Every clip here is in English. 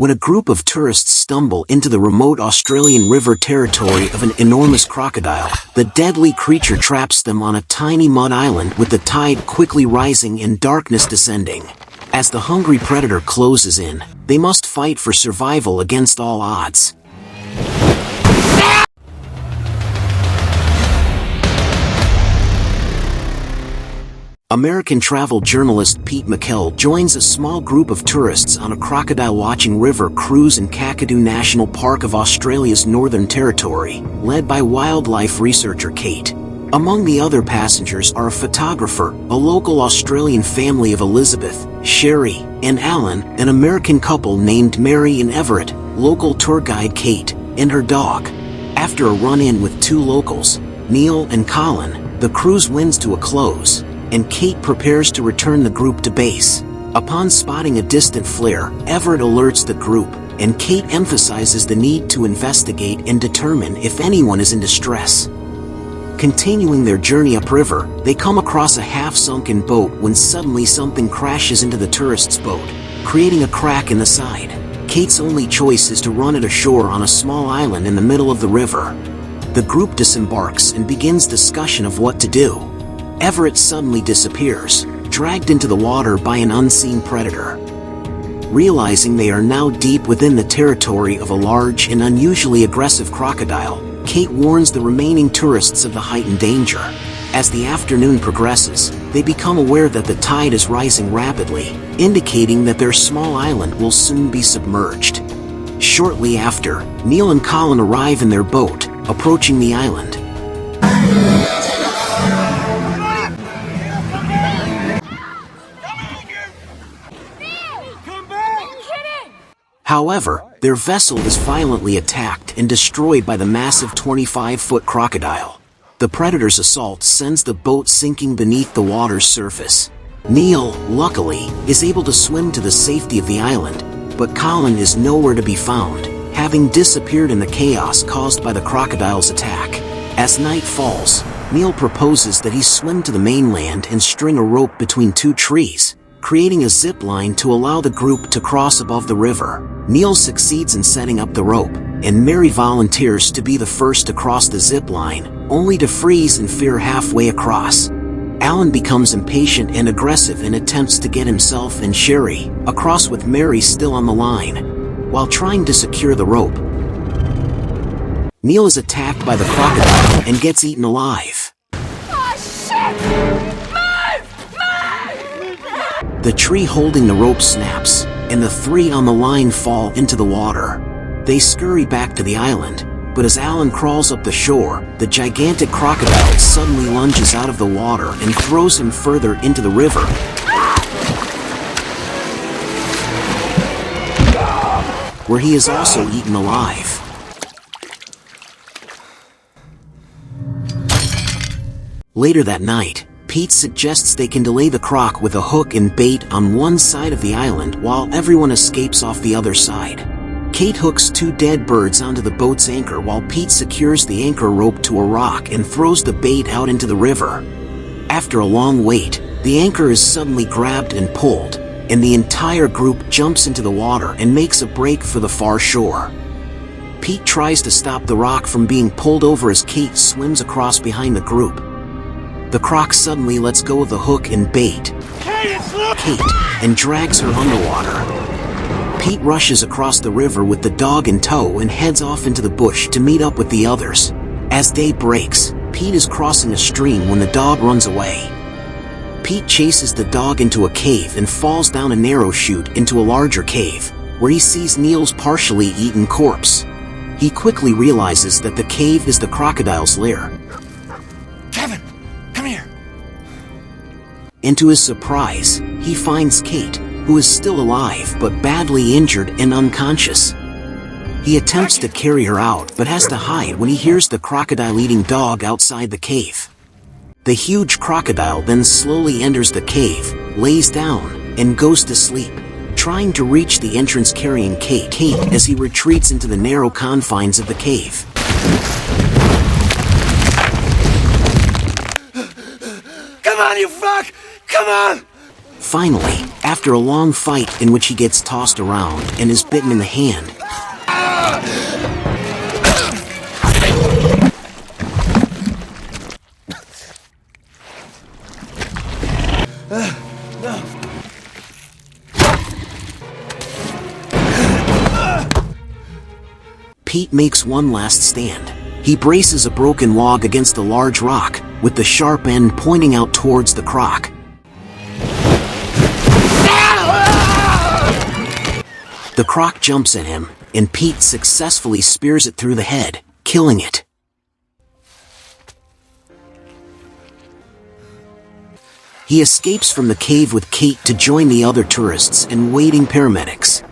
when a group of tourists stumble into the remote Australian river territory of an enormous crocodile. The deadly creature traps them on a tiny mud island with the tide quickly rising and darkness descending. As the hungry predator closes in, they must fight for survival against all odds. American travel journalist Pete McKell joins a small group of tourists on a crocodile-watching river cruise in Kakadu National Park of Australia's Northern Territory, led by wildlife researcher Kate. Among the other passengers are a photographer, a local Australian family of Elizabeth, Sherry, and Alan, an American couple named Mary and Everett, local tour guide Kate, and her dog. After a run-in with two locals, Neil and Colin, the cruise winds to a close, and Kate prepares to return the group to base. Upon spotting a distant flare, Everett alerts the group, and Kate emphasizes the need to investigate and determine if anyone is in distress. Continuing their journey upriver, they come across a half-sunken boat when suddenly something crashes into the tourists' boat, creating a crack in the side. Kate's only choice is to run it ashore on a small island in the middle of the river. The group disembarks and begins discussion of what to do. Everett suddenly disappears, dragged into the water by an unseen predator. Realizing they are now deep within the territory of a large and unusually aggressive crocodile, Kate warns the remaining tourists of the heightened danger. As the afternoon progresses, they become aware that the tide is rising rapidly, indicating that their small island will soon be submerged. Shortly after, Neil and Colin arrive in their boat, approaching the island. However, their vessel is violently attacked and destroyed by the massive 25-foot crocodile. The predator's assault sends the boat sinking beneath the water's surface. Neil, luckily, is able to swim to the safety of the island, but Colin is nowhere to be found, having disappeared in the chaos caused by the crocodile's attack. As night falls, Neil proposes that he swim to the mainland and string a rope between two trees, creating a zip line to allow the group to cross above the river. Neil succeeds in setting up the rope, and Mary volunteers to be the first to cross the zip line, only to freeze in fear halfway across. Alan becomes impatient and aggressive and attempts to get himself and Sherry across with Mary still on the line. While trying to secure the rope, Neil is attacked by the crocodile and gets eaten alive. Oh, shit! The tree holding the rope snaps, and the three on the line fall into the water. They scurry back to the island, but as Alan crawls up the shore, the gigantic crocodile suddenly lunges out of the water and throws him further into the river, where he is also eaten alive. Later that night, Pete suggests they can delay the croc with a hook and bait on one side of the island while everyone escapes off the other side. Kate hooks two dead birds onto the boat's anchor while Pete secures the anchor rope to a rock and throws the bait out into the river. After a long wait, the anchor is suddenly grabbed and pulled, and the entire group jumps into the water and makes a break for the far shore. Pete tries to stop the rock from being pulled over as Kate swims across behind the group. The croc suddenly lets go of the hook and bait, Kate, and drags her underwater. Pete rushes across the river with the dog in tow and heads off into the bush to meet up with the others. As day breaks, Pete is crossing a stream when the dog runs away. Pete chases the dog into a cave and falls down a narrow chute into a larger cave, where he sees Neil's partially eaten corpse. He quickly realizes that the cave is the crocodile's lair. Kevin! Come here! And to his surprise, he finds Kate, who is still alive but badly injured and unconscious. He attempts to carry her out but has to hide when he hears the crocodile-eating dog outside the cave. The huge crocodile then slowly enters the cave, lays down, and goes to sleep, trying to reach the entrance carrying Kate as he retreats into the narrow confines of the cave. Come on, you fuck! Come on! Finally, after a long fight in which he gets tossed around and is bitten in the hand, Pete makes one last stand. He braces a broken log against a large rock, with the sharp end pointing out towards the croc. The croc jumps at him, and Pete successfully spears it through the head, killing it. He escapes from the cave with Kate to join the other tourists and waiting paramedics.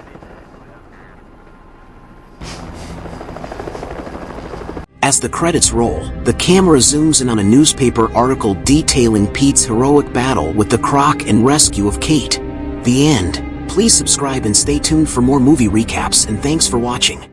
As the credits roll, the camera zooms in on a newspaper article detailing Pete's heroic battle with the croc and rescue of Kate. The end. Please subscribe and stay tuned for more movie recaps, and thanks for watching.